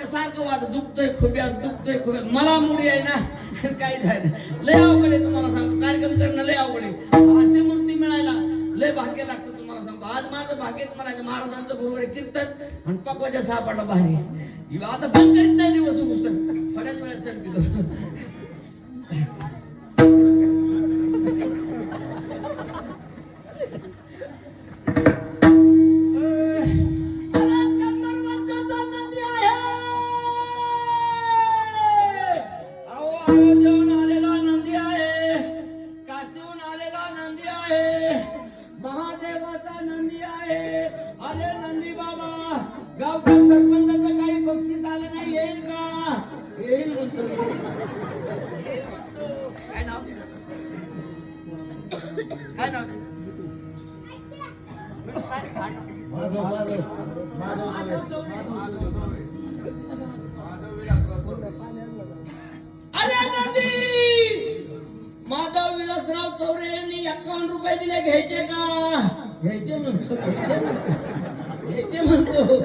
सारखं वाद दुखतोय खुब्यात दुखतोय खुब्यात मला मुडी आहे ना काय झालं लय अवघड आहे तुम्हाला सांगतो कार्यक्रम करणं लय अवघड आहे हास्य मूर्ती मिळायला लय भाग्य लागतं तुम्हाला सांगतो आज माझं भाग्यच म्हणायचं महाराजांचं गुरुवारी कीर्तन आणि पकवाच्या सापडला भारी आता बंद करीत नाही दिवस पुस्तक बऱ्याच वेळा संपितो महादेवाचा नंदी आहे अरे नंदी बाबा गावच्या सरपंचाचं काही बक्षीस आलं नाही येईल का येईल म्हणतो काय नाव काय नाव अरे नंदी माधव विलासराव चौरे यांनी 51 रुपये दिले घ्यायचे का घ्यायचे म्हणतो